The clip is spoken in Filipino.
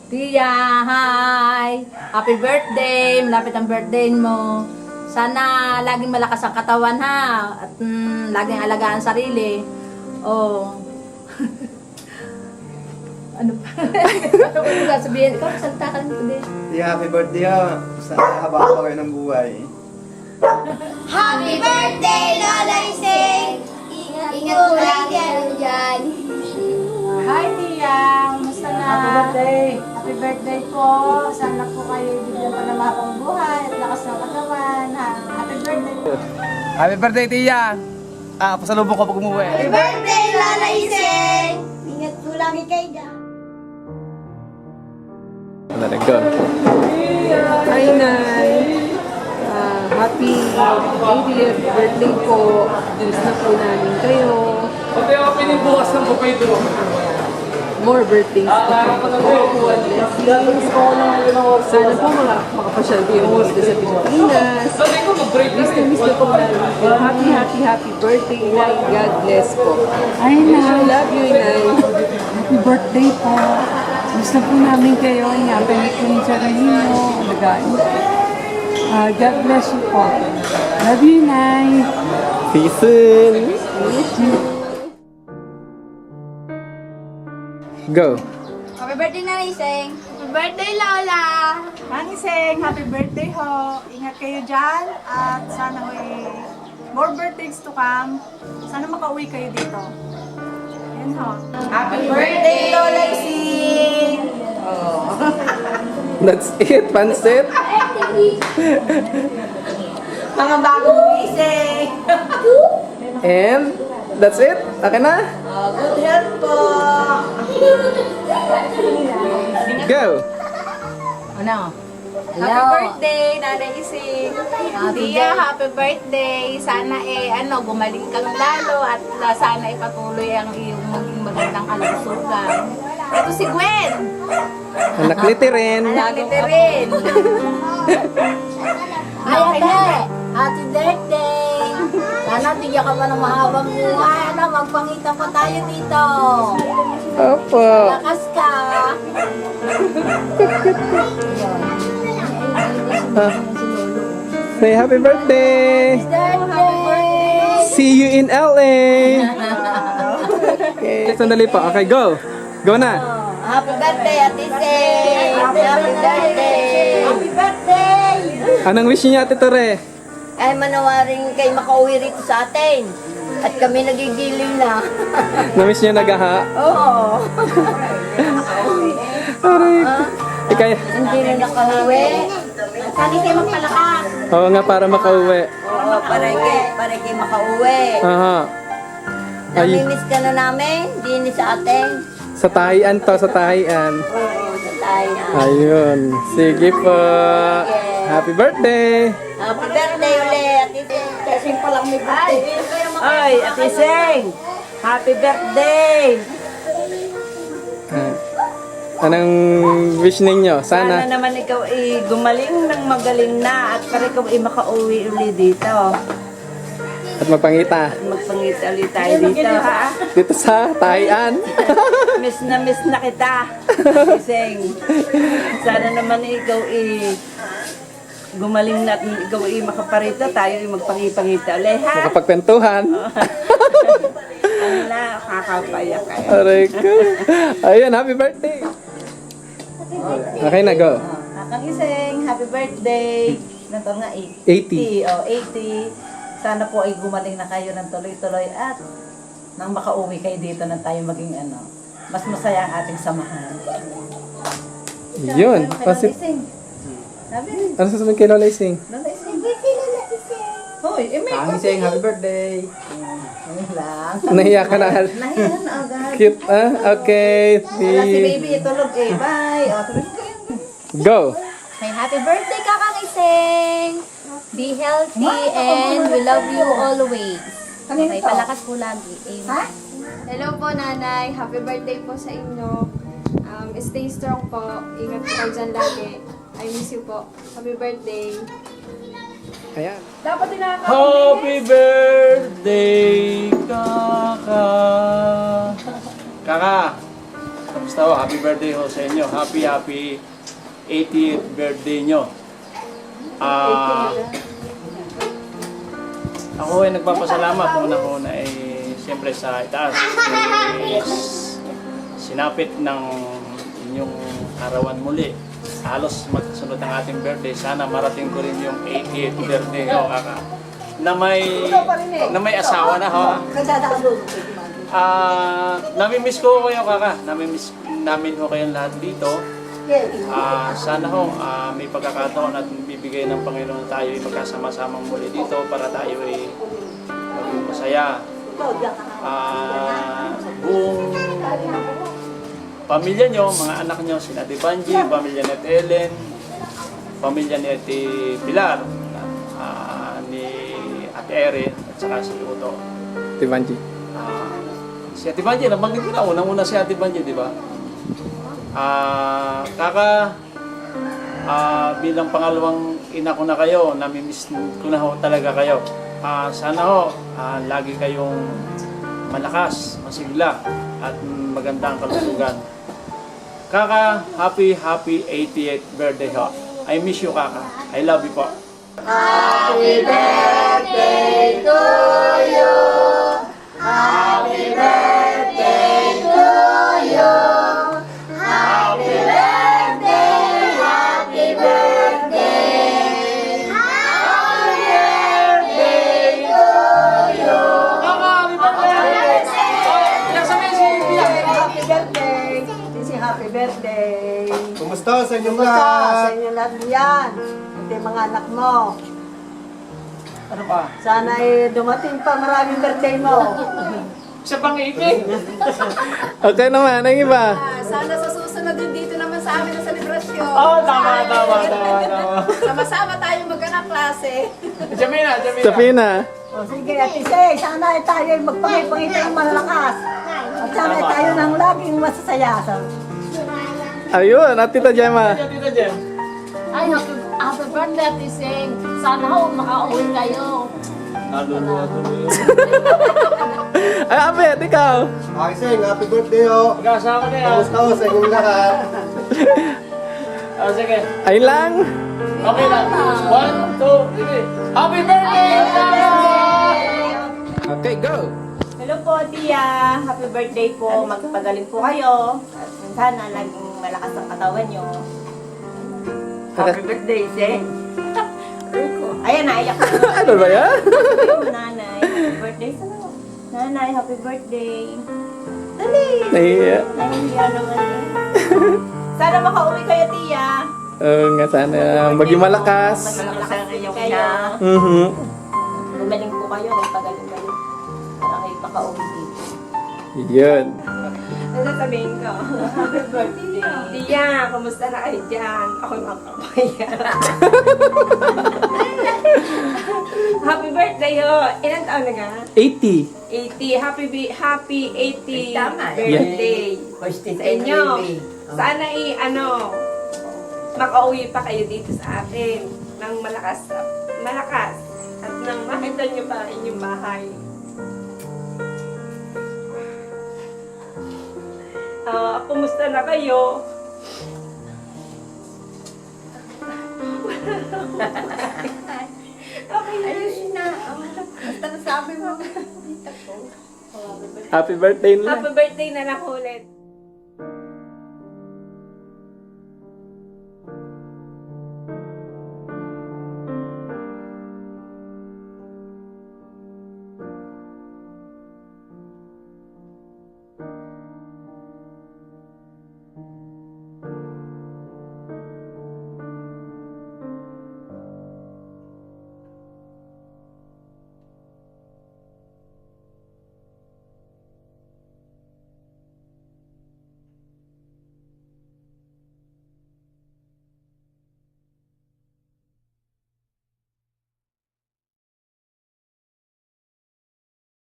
Tia, hi! Happy birthday! Malapit ang birthday mo. Sana laging malakas ang katawan ha. At laging alagaan sarili. Oh. Ano pa? Ano ba sabihin? Ikaw, salita ka lang today. Happy birthday ha. Sana haba pa kayo ng buhay. Happy birthday, Lola Ising! Ingat po lang dyan. Hi, Tia! Kumusta na? Happy birthday! Happy birthday po! Sana po kayo bigyan pa ng mapang buhay at lakas ng katawan. Ha? Happy birthday! Happy birthday, Tia! Pasalubong ko pag umuwi. Happy birthday, Lola Ising! Ingat po lang kayo dyan. Go. Hi, Nay! Happy 80th birthday po. Miss na po namin kayo. Pati ako pinibukas ng bukay doon. More birthdays to come po. Blessings. Sana po makapasyal kayo dito sa Pilipinas. Sabi ko, mag-break Miss na po namin kayo. Happy birthday, Nay. God bless po. Ay, I love you, Nay. happy birthday po. Gusto po namin kayo. Ingatan niyo po yung sarili niyo. Alagaan niyo. God bless you po. Love you, Nay. See you soon. Go. Happy birthday, Lola Ising! Happy birthday, Lola! Mami Seng, happy birthday ho. Ingat kayo dyan at sana more birthdays to come. Sana makauwi kayo dito. Yan ho. Happy birthday, Lola Ising! That's it, pansit. Mga bagong gising! And that's it. Okay na? Good health po! Go. Ano? Happy birthday, Nanay Ising! Tia, happy birthday! Sana gumaling kang lalo at sana ipatuloy ang iyong maging magandang kalusugan. Ito si Gwen! Anak ni Tiren. Lagi rin! Ay, ate! Happy birthday! Sana bigyan ka pa ng mahabang buhay. Ano, magpangita pa tayo dito. Opo. Lakas ka. Say happy birthday. See you in LA. Okay, sandali pa. Okay, go. Go na. Happy birthday, Ate Sing! Happy birthday! Happy birthday! Anong wish niya, Ate Tore? Ay manawaring kay makauwi rito sa atin. At kami nagigiling na. Na-miss niya nagaha? Oo. Aray. Ikay. Hindi na nakauwi. Kani kayo magpalakas. Oo nga, para makauwi. Oo, para kay makauwi. Aha. Ay, Namimiss ka na namin, din sa atin. sa tahian to, sa tahian. Oo, sa tayo. Ayun. Sige po. Happy birthday. Happy birthday ulit, Ate Sing. Kasi pa lang may birthday. Ay, Ate Seng! Happy birthday! Anong wish ninyo? Sana Sana. naman ikaw gumaling ng magaling na at para ikaw makauwi uli dito. At magpangita. Magpangita ulit tayo dito, ha? Dito sa tahian. Miss na kita, Ate Seng. Sana naman ikaw gumaling na at ikaw makaparito, tayo magpangipangita ulit, ha? Makapagkwentuhan. Ano na, kakapaya kayo. Aray ko. Ayun, happy birthday. Okay na, go. Kang Iseng, happy birthday. Nandito nga 80. Oh, 80. Sana po ay gumaling na kayo ng tuloy-tuloy at nang makauwi kayo dito na tayo maging mas masaya ang ating samahan. Yun. Kasi, Sabi, ano sasabihin kay Lola Ising? Lola Iseng. Hoy, may Ising, happy birthday. Ayun lang. Nahiya ka na. Nahiyan na agad. Cute, ah? Okay. Wala si baby, itulog bye. O, tulog kayo. Go. Hey, happy birthday, Kakang Iseng! Be healthy and we love you always. Okay, palakas po lagi. Amen. Hello po, Nanay. Happy birthday po sa inyo. Stay strong po. Ingat po kayo dyan lagi. I miss you po. Happy birthday. Ayan. Happy birthday, Kaka! Kaka! Basta ho, happy birthday ho sa inyo. Happy 80th birthday nyo. Ako ay nagpapasalamat. Una-una ay siyempre sa itaas. Sinapit ng inyong arawan muli. Halos magsunod ang ating birthday. Sana marating ko rin yung 80th birthday ko, kaka. Na may asawa na ho. Namimiss ko kayo, kaka. Namimiss namin ho kayong lahat dito. Sana ho may pagkakataon at bibigay ng Panginoon na tayo ay magkasama-samang muli dito para tayo ay maging masaya. Buong pamilya nyo, mga anak nyo, si Ate Banji, pamilya ni Ate Ellen, pamilya ni Ate Pilar, ni Ate Erin, at saka si Uto. Ate Banji. Si Ate Banji, nabanggit ko na, unang-una si Ate Banji, di ba? Kaka, bilang pangalawang ina ko na kayo, namimiss ko na ho talaga kayo. Sana ho, lagi kayong malakas, masigla, at magandang kalusugan. Kaka, happy 80th birthday ho. I miss you, Kaka. I love you po. Happy birthday to you. Happy birthday to you. Happy birthday, happy birthday. Happy birthday to you. Kaka, happy birthday! Happy birthday! Kumusta sa inyong Kumusta lahat? sa inyong lahat yan? Ito yung mga anak mo. Ano pa? Sana dumating pa maraming birthday mo. Siya pang ipin. Okay naman, ang iba. Sana sa susunod din dito naman sa amin ang selebrasyon. Tama. Sama-sama tayo magkakaklase. Jamina. Safina. O sige, Ate Say, sana tayo magpangipangita ng malalakas. At sana tayo nang laging masasaya. Ayun, at Tita Gemma. Tita Jem. Ay, happy birthday, Ate Sing. Sana ho, makauwi kayo. Ay, Abet, ikaw. Okay, Seng, happy birthday ho. Mag-asawa na yan. Kumusta ho sa inyong lahat? Sige. Ayun lang. Okay lang. 1, 2, 3. Happy birthday! Okay, go. Hello po, Tia. Happy birthday po. Magpagaling po kayo. At sana laging malakas ang katawan nyo. Happy birthday, Say. Ayan, naiyak ko. Ano ba yan? Nanay, happy birthday. Nanay, happy birthday. Dali! Nahiya. Nahihiya naman eh. Sana makauwi kayo, Tia. Oo nga, sana maging malakas. Maging malakas kayo. Gumaling po kayo. Magpagaling-galing. Para kayo makauwi dito. Yun. Ano sasabihin ko? Happy birthday. Tia, kamusta na kayo dyan? Ako makakapaya. Happy birthday ho! Ilan taon na ka? 80. 80. Happy 80 birthday. Sa inyo. Sana makauwi pa kayo dito sa atin ng malakas at nang makita nyo pa inyong bahay. Kumusta na kayo? Okay, ayos na. Basta nasabi mo. Happy birthday na. Happy birthday na lang ulit.